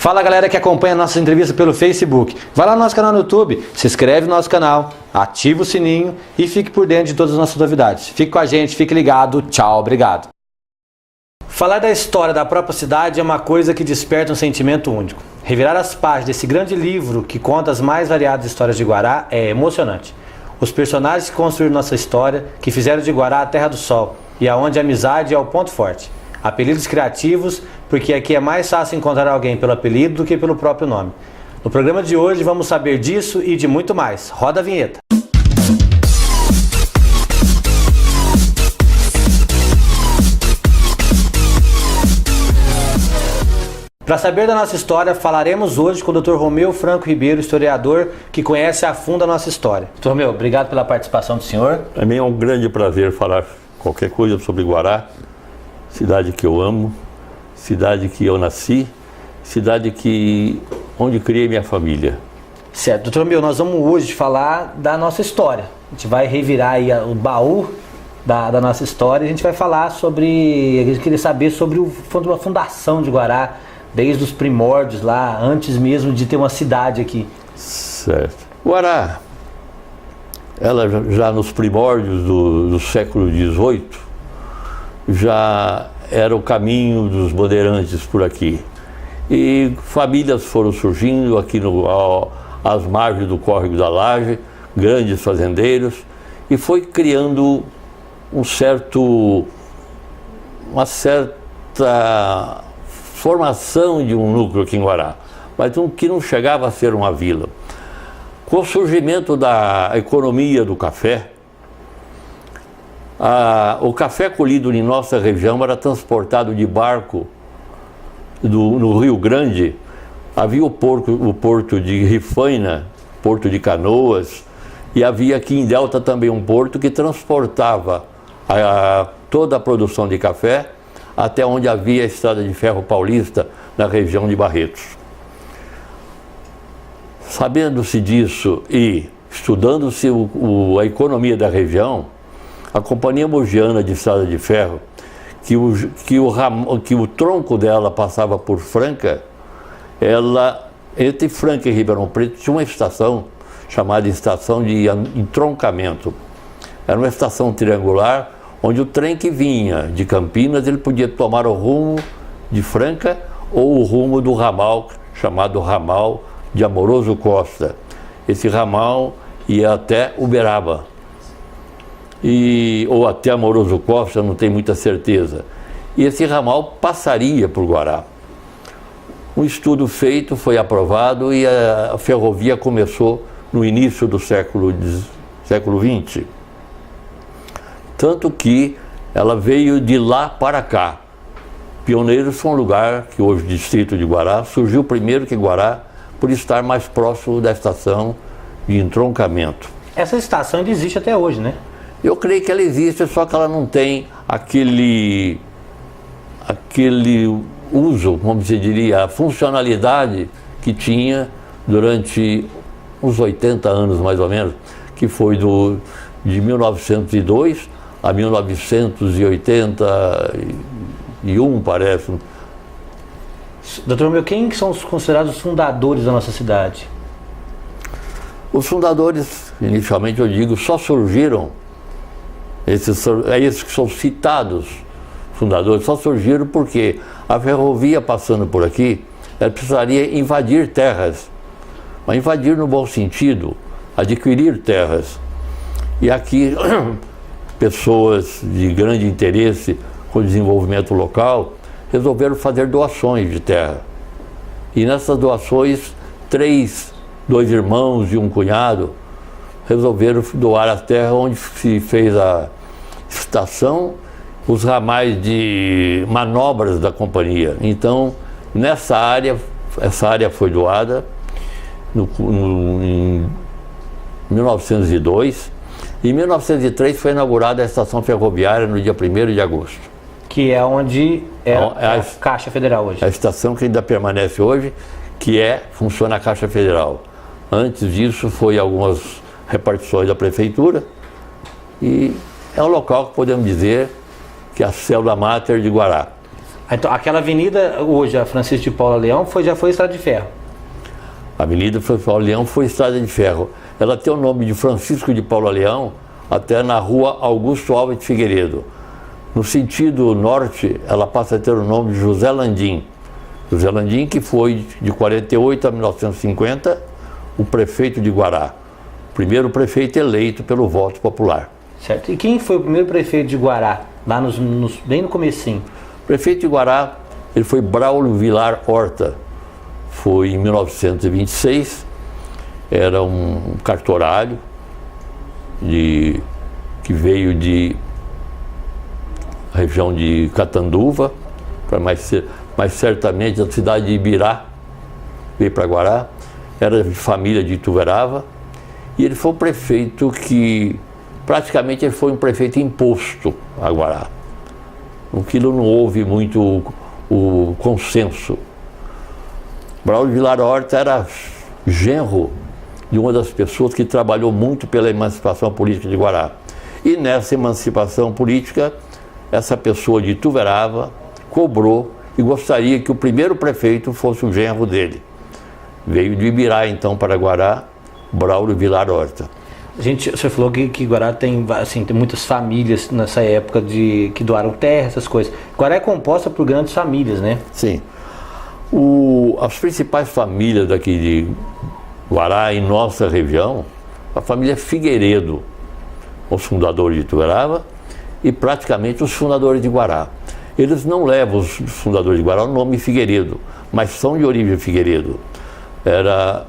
Fala galera que acompanha nossas entrevistas pelo Facebook. Vai lá no nosso canal no YouTube, se inscreve no nosso canal, ativa o sininho e fique por dentro de todas as nossas novidades. Fique com a gente, fique ligado. Tchau, obrigado. Falar da história da própria cidade é uma coisa que desperta um sentimento único. Revirar as páginas desse grande livro que conta as mais variadas histórias de Guará é emocionante. Os personagens que construíram nossa história, que fizeram de Guará a Terra do Sol e aonde a amizade é o ponto forte. Apelidos criativos, porque aqui é mais fácil encontrar alguém pelo apelido do que pelo próprio nome. No programa de hoje vamos saber disso e de muito mais. Roda a vinheta. Para saber da nossa história, falaremos hoje com o Dr. Romeu Franco Ribeiro, historiador que conhece a fundo a nossa história. Dr. Romeu, obrigado pela participação do senhor. Para mim é um grande prazer falar qualquer coisa sobre Guará, cidade que eu amo, cidade que eu nasci, cidade onde criei minha família. Certo, Dr. Romeu, nós vamos hoje falar da nossa história. A gente vai revirar aí o baú da nossa história e a gente vai falar sobre, a gente queria saber sobre a fundação de Guará, desde os primórdios lá, antes mesmo de ter uma cidade aqui. Certo. Guará, ela já nos primórdios do século XVIII, já era o caminho dos bandeirantes por aqui. E famílias foram surgindo aqui às margens do Córrego da Laje, grandes fazendeiros, e foi criando uma certa formação de um núcleo aqui em Guará, mas que não chegava a ser uma vila. Com o surgimento da economia do café, o café colhido em nossa região era transportado de barco no Rio Grande. Havia o porto de Rifaina, porto de Canoas, e havia aqui em Delta também um porto que transportava toda a produção de café até onde havia a estrada de ferro paulista, na região de Barretos. Sabendo-se disso e estudando-se a economia da região, a Companhia Mogiana de Estrada de Ferro, que o tronco dela passava por Franca, entre Franca e Ribeirão Preto, tinha uma estação chamada Estação de Entroncamento. Era uma estação triangular, onde o trem que vinha de Campinas, ele podia tomar o rumo de Franca ou o rumo do ramal, chamado ramal de Amoroso Costa. Esse ramal ia até Uberaba, ou até Amoroso Costa, não tenho muita certeza. E esse ramal passaria por Guará. Um estudo feito, foi aprovado e a ferrovia começou no início do século XX. Tanto que ela veio de lá para cá. Pioneiros foi um lugar que hoje, distrito de Guará, surgiu primeiro que Guará, por estar mais próximo da estação de entroncamento. Essa estação ainda existe até hoje, né? Eu creio que ela existe, só que ela não tem aquele uso, como se diria, a funcionalidade que tinha durante uns 80 anos mais ou menos, que foi de 1902 a 1981, parece. Doutor Romeu, quem são os considerados os fundadores da nossa cidade? Os fundadores, inicialmente eu digo, só surgiram, esses que são citados, fundadores, só surgiram porque a ferrovia passando por aqui, ela precisaria invadir terras, mas invadir no bom sentido, adquirir terras. E aqui, pessoas de grande interesse com o desenvolvimento local resolveram fazer doações de terra. E nessas doações, dois irmãos e um cunhado resolveram doar a terra onde se fez a estação, os ramais de manobras da companhia. Então, essa área foi doada em 1902. Em 1903 foi inaugurada a estação ferroviária no dia 1º de agosto. Que é onde é a Caixa Federal hoje. A estação que ainda permanece hoje, funciona a Caixa Federal. Antes disso foi algumas repartições da prefeitura e é um local que podemos dizer que é a célula máter de Guará. Então, aquela avenida hoje, a Francisco de Paula Leão, já foi estrada de ferro? A Avenida Francisco de Paula Leão foi estrada de ferro. Ela tem o nome de Francisco de Paula Leão até na rua Augusto Alves de Figueiredo. No sentido norte, ela passa a ter o nome de José Landim. José Landim, que foi de 48 a 1950 o prefeito de Guará. O primeiro prefeito eleito pelo voto popular. Certo. E quem foi o primeiro prefeito de Guará, lá bem no comecinho? O prefeito de Guará, ele foi Braulio Vilar Horta. Foi em 1926, era um cartorário que veio de região de Catanduva, mais certamente da cidade de Ibirá, veio para Guará, era de família de Ituverava, e ele foi um prefeito que, praticamente, ele foi um prefeito imposto a Guará. Aquilo não houve muito o consenso. Braulio Vilar Horta era genro de uma das pessoas que trabalhou muito pela emancipação política de Guará. E nessa emancipação política, essa pessoa de Ituverava cobrou e gostaria que o primeiro prefeito fosse o genro dele. Veio de Ibirá, então, para Guará, Braulio Vilar Horta. Você falou que Guará tem muitas famílias nessa época que doaram terra, essas coisas. Guará é composta por grandes famílias, né? Sim. As principais famílias daqui de Guará, em nossa região, a família Figueiredo, os fundadores de Ituverava e praticamente os fundadores de Guará. Eles não levam, os fundadores de Guará, o nome Figueiredo, mas são de origem Figueiredo. Era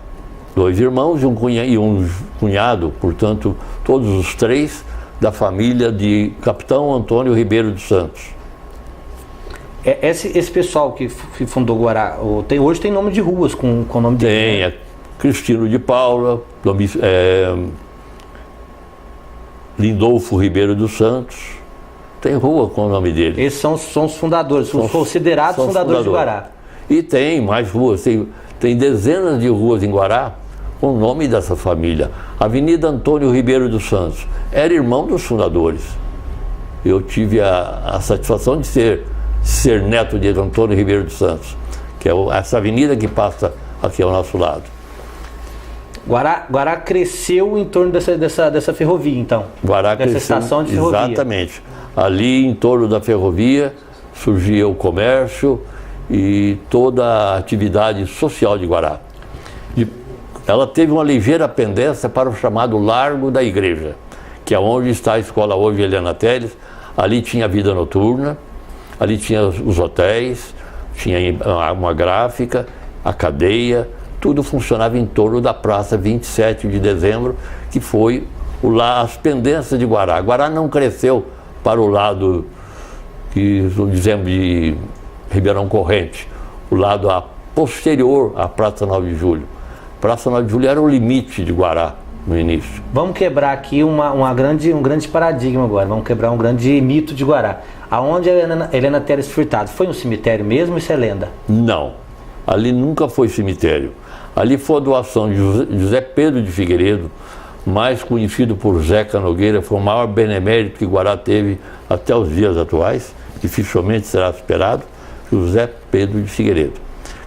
2 irmãos e um cunhado, portanto, todos os 3 da família de Capitão Antônio Ribeiro dos Santos. Esse pessoal que fundou Guará, hoje tem nome de ruas com o nome dele? Tem, né? Cristino de Paula, Lindolfo Ribeiro dos Santos, tem rua com o nome dele. Esses são os fundadores, são os considerados fundadores de Guará. E tem mais ruas, tem dezenas de ruas em Guará com o nome dessa família. Avenida Antônio Ribeiro dos Santos, era irmão dos fundadores. Eu tive a satisfação de ser neto de Antônio Ribeiro dos Santos, que é essa avenida que passa aqui ao nosso lado. Guará cresceu em torno dessa ferrovia, então? Guará dessa cresceu, estação de ferrovia. Exatamente. Ali em torno da ferrovia surgia o comércio e toda a atividade social de Guará. Ela teve uma ligeira pendência para o chamado Largo da Igreja, que é onde está a escola hoje Helena Teles. Ali tinha vida noturna, ali tinha os hotéis, tinha uma gráfica, a cadeia, tudo funcionava em torno da Praça 27 de Dezembro, que foi as pendências de Guará. Guará não cresceu para o lado que dizemos de Ribeirão Corrente, o lado posterior à Praça 9 de Julho. Praça 9 de Julho era o limite de Guará no início. Vamos quebrar aqui um grande paradigma agora, vamos quebrar um grande mito de Guará. Aonde a Helena Teles Furtado? Foi um cemitério mesmo, isso é lenda? Não, ali nunca foi cemitério. Ali foi a doação de José Pedro de Figueiredo, mais conhecido por Zeca Nogueira, foi o maior benemérito que Guará teve até os dias atuais, dificilmente será superado, José Pedro de Figueiredo,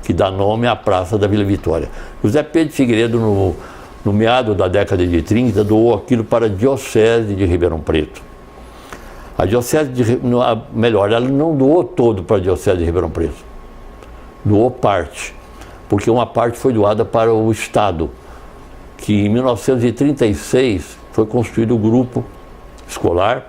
que dá nome à Praça da Vila Vitória. José Pedro de Figueiredo, no meado da década de 30, doou aquilo para a Diocese de Ribeirão Preto. A Diocese ela não doou todo para a Diocese de Ribeirão Preto, doou parte, porque uma parte foi doada para o Estado, que em 1936 foi construído o grupo escolar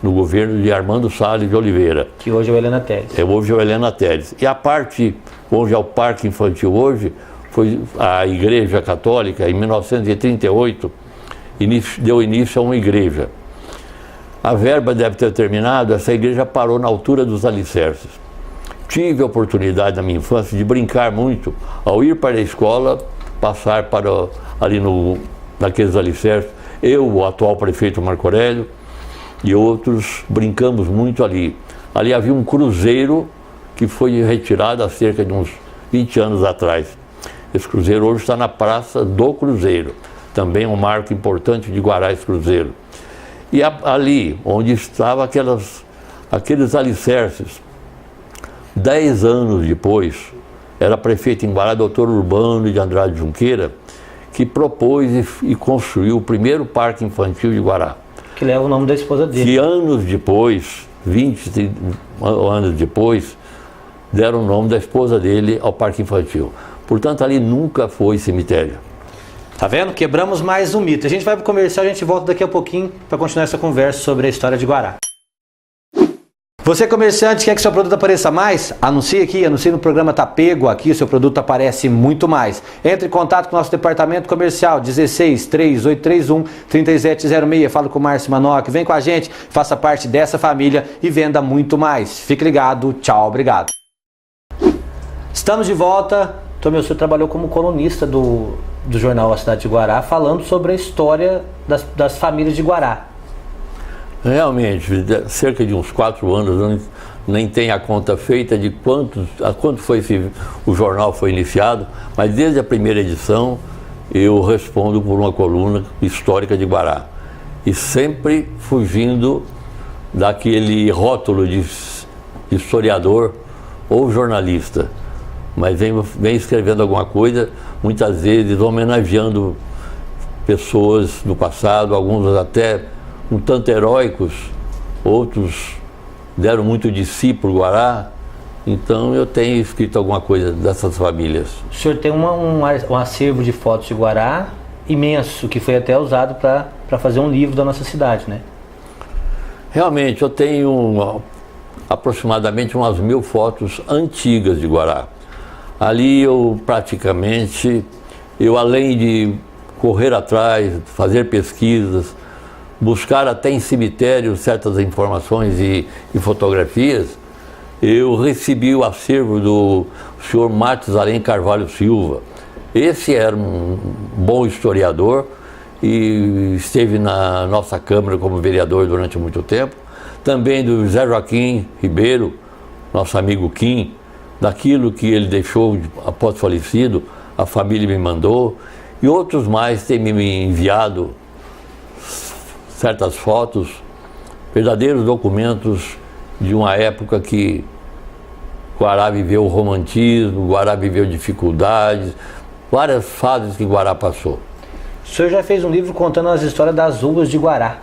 no governo de Armando Salles de Oliveira. Que hoje é o Helena Teles. Hoje é o Helena Teles. E a parte, onde é o Parque Infantil hoje, foi a Igreja Católica, em 1938, deu início a uma igreja. A verba deve ter terminado, essa igreja parou na altura dos alicerces. Tive a oportunidade na minha infância de brincar muito, ao ir para a escola, passar ali naqueles alicerces. Eu, o atual prefeito Marco Aurélio e outros brincamos muito ali. Ali havia um cruzeiro que foi retirado há cerca de uns 20 anos atrás. Esse cruzeiro hoje está na Praça do Cruzeiro, também um marco importante de Guará, esse cruzeiro. E ali, onde estavam aqueles alicerces, 10 anos depois, era prefeito em Guará, doutor Urbano de Andrade Junqueira, que propôs e construiu o primeiro parque infantil de Guará. Que leva o nome da esposa dele. Que anos depois, 20 anos depois, deram o nome da esposa dele ao parque infantil. Portanto, ali nunca foi cemitério. Tá vendo? Quebramos mais um mito. A gente vai pro comercial, a gente volta daqui a pouquinho para continuar essa conversa sobre a história de Guará. Você comerciante, quer que seu produto apareça mais? Anuncie aqui, anuncie no programa Tá Pego, aqui o seu produto aparece muito mais. Entre em contato com o nosso departamento comercial, 16 3831 3706, fala com o Márcio Manoc, vem com a gente, faça parte dessa família e venda muito mais. Fique ligado, tchau, obrigado. Estamos de volta. Tomeu, o senhor trabalhou como colunista do jornal A Cidade de Guará, falando sobre a história das famílias de Guará. Realmente, cerca de uns 4 anos, eu nem tenho a conta feita de quanto o jornal foi iniciado, mas desde a primeira edição eu respondo por uma coluna histórica de Guará. E sempre fugindo daquele rótulo de historiador ou jornalista, mas vem escrevendo alguma coisa, muitas vezes homenageando pessoas do passado, alguns até um tanto heróicos, outros deram muito discípulo Guará, então eu tenho escrito alguma coisa dessas famílias. O senhor tem um acervo de fotos de Guará imenso, que foi até usado para fazer um livro da nossa cidade, né? Realmente, eu tenho aproximadamente umas 1000 fotos antigas de Guará. Ali eu praticamente, além de correr atrás, fazer pesquisas, buscar até em cemitérios certas informações e fotografias, eu recebi o acervo do senhor Martins Além Carvalho Silva. Esse era um bom historiador e esteve na nossa Câmara como vereador durante muito tempo. Também do José Joaquim Ribeiro, nosso amigo Kim, daquilo que ele deixou após falecido, a família me mandou, e outros mais têm me enviado certas fotos, verdadeiros documentos de uma época que Guará viveu o romantismo, Guará viveu dificuldades, várias fases que Guará passou. O senhor já fez um livro contando as histórias das ruas de Guará.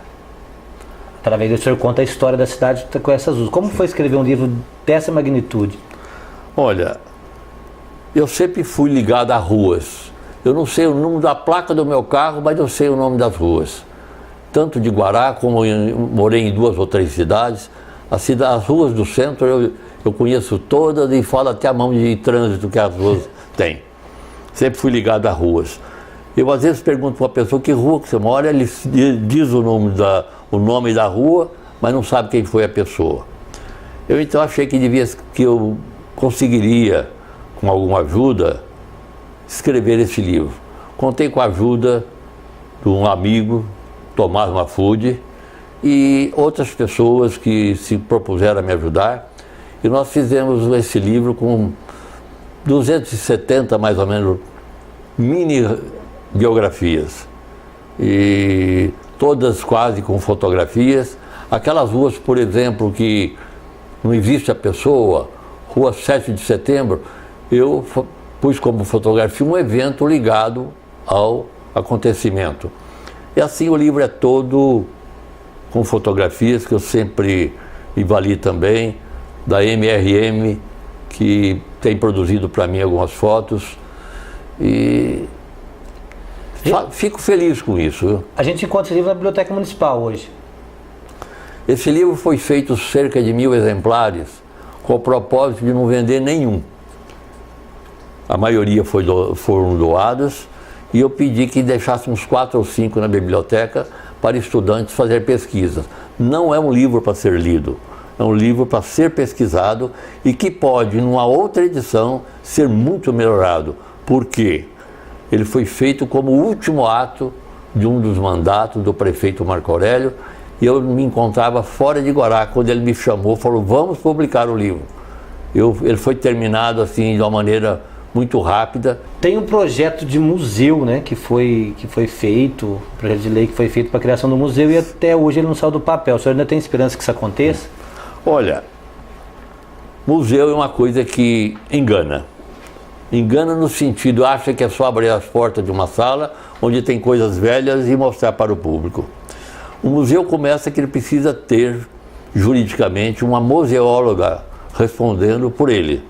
Através do senhor conta a história da cidade com essas ruas. Como foi escrever um livro dessa magnitude? Olha, eu sempre fui ligado a ruas. Eu não sei o número da placa do meu carro, mas eu sei o nome das ruas. Tanto de Guará, como eu morei em 2 ou 3 cidades. As ruas do centro eu conheço todas e falo até a mão de trânsito que as ruas têm. Sempre fui ligado a ruas. Eu às vezes pergunto para uma pessoa que rua que você mora, ele diz o nome da rua, mas não sabe quem foi a pessoa. Eu então achei que eu conseguiria, com alguma ajuda, escrever esse livro. Contei com a ajuda de um amigo, Tomás Mafude, e outras pessoas que se propuseram a me ajudar. E nós fizemos esse livro com 270, mais ou menos, mini biografias. E todas quase com fotografias. Aquelas ruas, por exemplo, que não existe a pessoa, Rua 7 de Setembro, eu pus como fotografia um evento ligado ao acontecimento. E assim o livro é todo com fotografias que eu sempre me vali também, da MRM, que tem produzido para mim algumas fotos. E fico feliz com isso. A gente encontra esse livro na Biblioteca Municipal hoje. Esse livro foi feito cerca de 1000 exemplares, com o propósito de não vender nenhum. A maioria foram doadas, e eu pedi que deixasse uns 4 ou 5 na biblioteca para estudantes fazer pesquisas. Não é um livro para ser lido, é um livro para ser pesquisado e que pode, numa outra edição, ser muito melhorado. Por quê? Ele foi feito como o último ato de um dos mandatos do prefeito Marco Aurélio, e eu me encontrava fora de Guará, quando ele me chamou, falou, vamos publicar o livro. Ele foi terminado assim, de uma maneira muito rápida. Tem um projeto de museu, né, que foi feito, um projeto de lei que foi feito para a criação do museu, e até hoje ele não saiu do papel. O senhor ainda tem esperança que isso aconteça? Olha, Museu é uma coisa que engana. Engana no sentido, acha que é só abrir as portas de uma sala onde tem coisas velhas e mostrar para o público. O museu começa que ele precisa ter, juridicamente, uma museóloga respondendo por ele.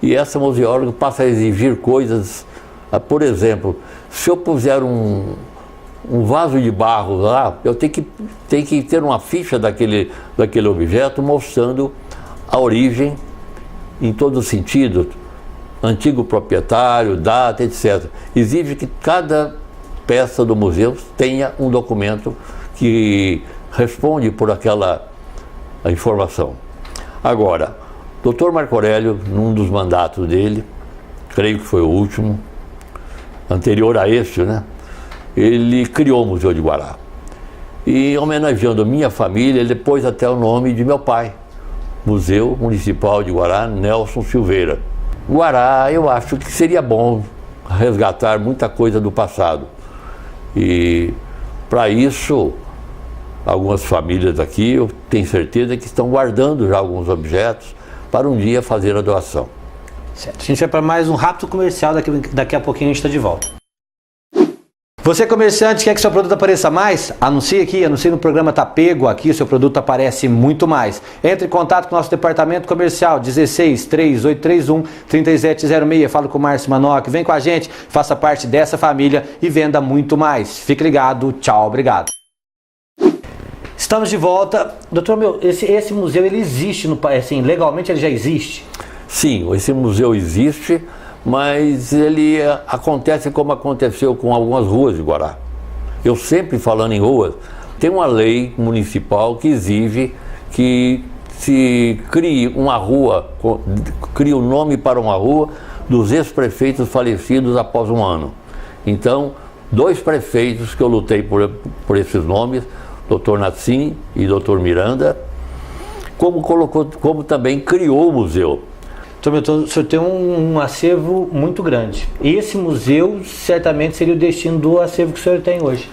E essa museóloga passa a exigir coisas, por exemplo, se eu puser um vaso de barro lá, eu tenho que ter uma ficha daquele objeto mostrando a origem em todos os sentidos, antigo proprietário, data, etc. Exige que cada peça do museu tenha um documento que responde por aquela informação. Agora, Dr. Marco Aurélio, num dos mandatos dele, creio que foi o último, anterior a este, né? Ele criou o Museu de Guará. E homenageando a minha família, ele pôs até o nome de meu pai, Museu Municipal de Guará, Nelson Silveira. Guará, eu acho que seria bom resgatar muita coisa do passado. E para isso, algumas famílias aqui, eu tenho certeza que estão guardando já alguns objetos para um dia fazer a doação. Certo. A gente vai para mais um rápido comercial, daqui a pouquinho a gente está de volta. Você comerciante, quer que seu produto apareça mais? Anuncie aqui, anuncie no programa Tá Pego, aqui seu produto aparece muito mais. Entre em contato com o nosso departamento comercial, 16-3831-3706, fala com o Márcio Manoc, vem com a gente, faça parte dessa família e venda muito mais. Fique ligado, tchau, obrigado. Estamos de volta. Doutor, esse museu, ele existe, assim, legalmente ele já existe? Sim, esse museu existe, mas ele acontece como aconteceu com algumas ruas de Guará. Eu sempre falando em ruas, tem uma lei municipal que exige que se crie uma rua, crie um nome para uma rua dos ex-prefeitos falecidos após um ano. Então, 2 prefeitos que eu lutei por esses nomes, Dr. Nassim e Dr. Miranda, como também criou o museu. O senhor tem um acervo muito grande. Esse museu certamente seria o destino do acervo que o senhor tem hoje.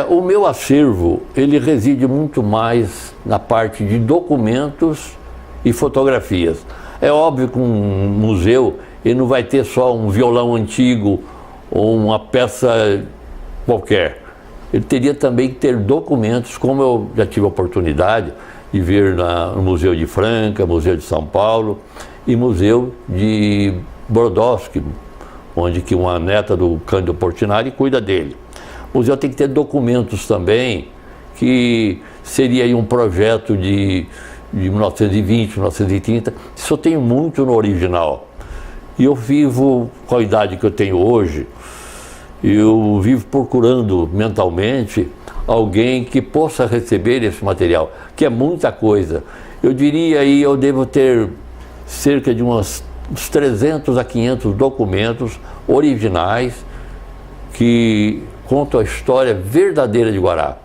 O meu acervo, ele reside muito mais na parte de documentos e fotografias. É óbvio que um museu, ele não vai ter só um violão antigo ou uma peça qualquer. Ele teria também que ter documentos, como eu já tive a oportunidade de ver no Museu de Franca, Museu de São Paulo e Museu de Brodowski, onde que uma neta do Cândido Portinari cuida dele. O museu tem que ter documentos também, que seria aí um projeto de 1920, 1930. Isso eu tenho muito no original. E eu vivo, com a idade que eu tenho hoje, eu vivo procurando mentalmente alguém que possa receber esse material, que é muita coisa. Eu diria aí, eu devo ter cerca de uns 300 a 500 documentos originais que contam a história verdadeira de Guará.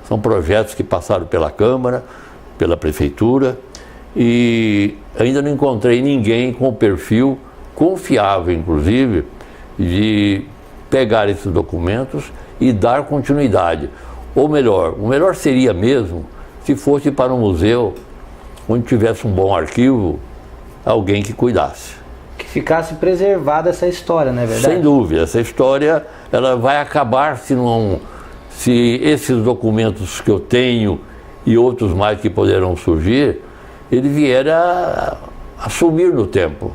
São projetos que passaram pela Câmara, pela Prefeitura, e ainda não encontrei ninguém com perfil confiável, inclusive, de pegar esses documentos e dar continuidade. Ou melhor, o melhor seria mesmo se fosse para um museu onde tivesse um bom arquivo, alguém que cuidasse. Que ficasse preservada essa história, não é verdade? Sem dúvida, essa história ela vai acabar se esses documentos que eu tenho e outros mais que poderão surgir, ele vier a sumir no tempo.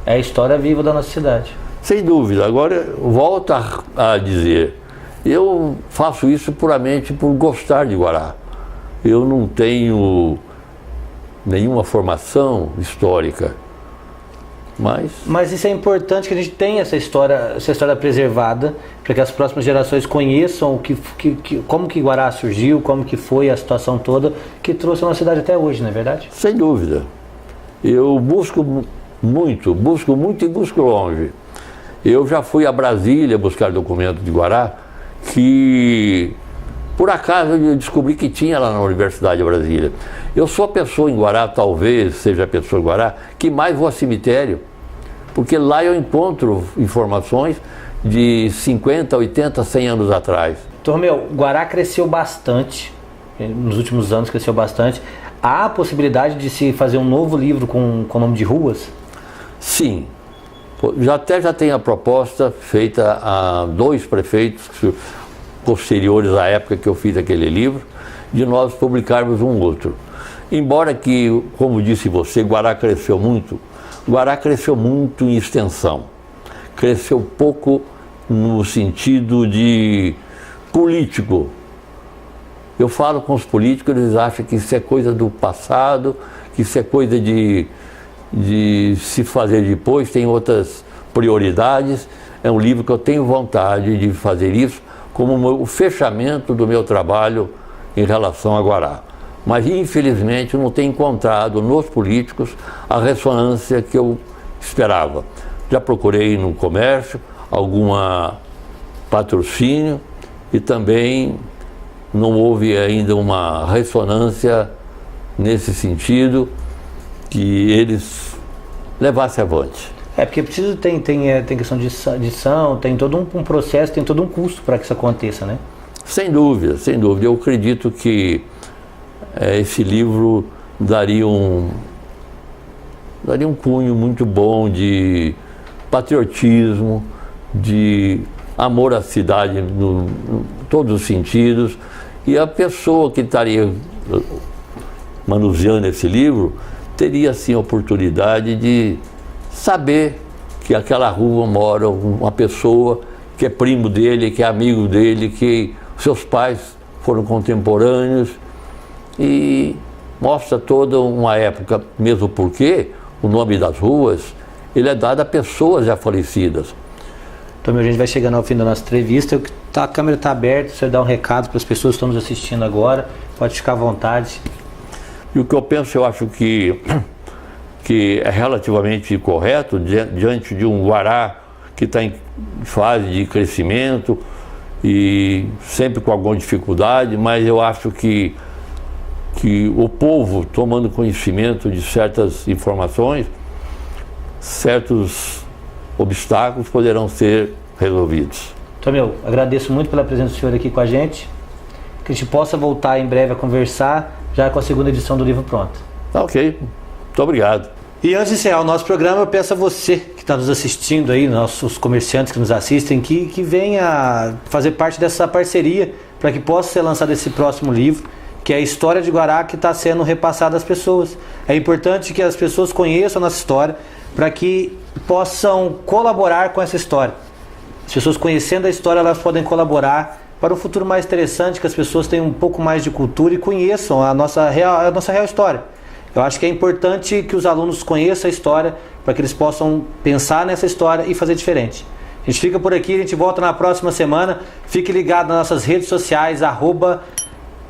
É a história viva da nossa cidade. Sem dúvida. Agora, volto a dizer, eu faço isso puramente por gostar de Guará. Eu não tenho nenhuma formação histórica, mas isso é importante que a gente tenha essa história preservada, para que as próximas gerações conheçam como que Guará surgiu, como que foi a situação toda que trouxe a nossa cidade até hoje, não é verdade? Sem dúvida. Eu busco muito e busco longe. Eu já fui a Brasília buscar documentos de Guará, que por acaso eu descobri que tinha lá na Universidade de Brasília. Eu sou a pessoa em Guará, talvez seja a pessoa em Guará, que mais vou a cemitério, porque lá eu encontro informações de 50, 80, 100 anos atrás. Então, Guará cresceu bastante, nos últimos anos cresceu bastante. há a possibilidade de se fazer um novo livro com o nome de ruas? Sim. Já tem a proposta feita a 2 prefeitos posteriores à época que eu fiz aquele livro, de nós publicarmos um outro. Embora que, como disse você, Guará cresceu muito em extensão. Cresceu pouco no sentido de político. Eu falo com os políticos, eles acham que isso é coisa do passado, que isso é coisa de se fazer depois, tem outras prioridades. É um livro que eu tenho vontade de fazer isso como o fechamento do meu trabalho em relação a Guará. Mas, infelizmente, eu não tenho encontrado nos políticos a ressonância que eu esperava. Já procurei no comércio alguma patrocínio e também não houve ainda uma ressonância nesse sentido que eles levassem avante. Porque tem questão de edição, tem todo um processo, tem todo um custo para que isso aconteça, né? Sem dúvida, sem dúvida. Eu acredito que esse livro daria um cunho muito bom de patriotismo, de amor à cidade em todos os sentidos, e a pessoa que estaria manuseando esse livro teria assim a oportunidade de saber que aquela rua mora uma pessoa que é primo dele, que é amigo dele, que seus pais foram contemporâneos, e mostra toda uma época, mesmo porque o nome das ruas ele é dado a pessoas já falecidas. Então, a gente vai chegando ao fim da nossa entrevista. A câmera está aberta, você dá um recado para as pessoas que estão nos assistindo agora, pode ficar à vontade. E o que eu penso, eu acho que é relativamente correto diante de um Guará que está em fase de crescimento e sempre com alguma dificuldade, mas eu acho que o povo, tomando conhecimento de certas informações, certos obstáculos poderão ser resolvidos. Então, agradeço muito pela presença do senhor aqui com a gente, que a gente possa voltar em breve a conversar, já com a segunda edição do livro pronto. Tá, ok. Muito obrigado. E antes de encerrar o nosso programa, eu peço a você que está nos assistindo aí, nossos comerciantes que nos assistem, que venha fazer parte dessa parceria para que possa ser lançado esse próximo livro, que é a história de Guará que está sendo repassada às pessoas. É importante que as pessoas conheçam a nossa história para que possam colaborar com essa história. As pessoas conhecendo a história, elas podem colaborar para um futuro mais interessante, que as pessoas tenham um pouco mais de cultura e conheçam a nossa real história. Eu acho que é importante que os alunos conheçam a história para que eles possam pensar nessa história e fazer diferente. A gente fica por aqui, a gente volta na próxima semana. Fique ligado nas nossas redes sociais,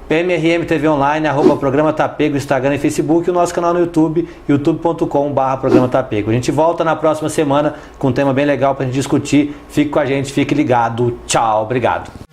@PMRM TV Online, @Programa Tapego, Instagram e Facebook, e o nosso canal no YouTube, youtube.com/Programa Tapego. A gente volta na próxima semana com um tema bem legal para a gente discutir. Fique com a gente, fique ligado. Tchau, obrigado.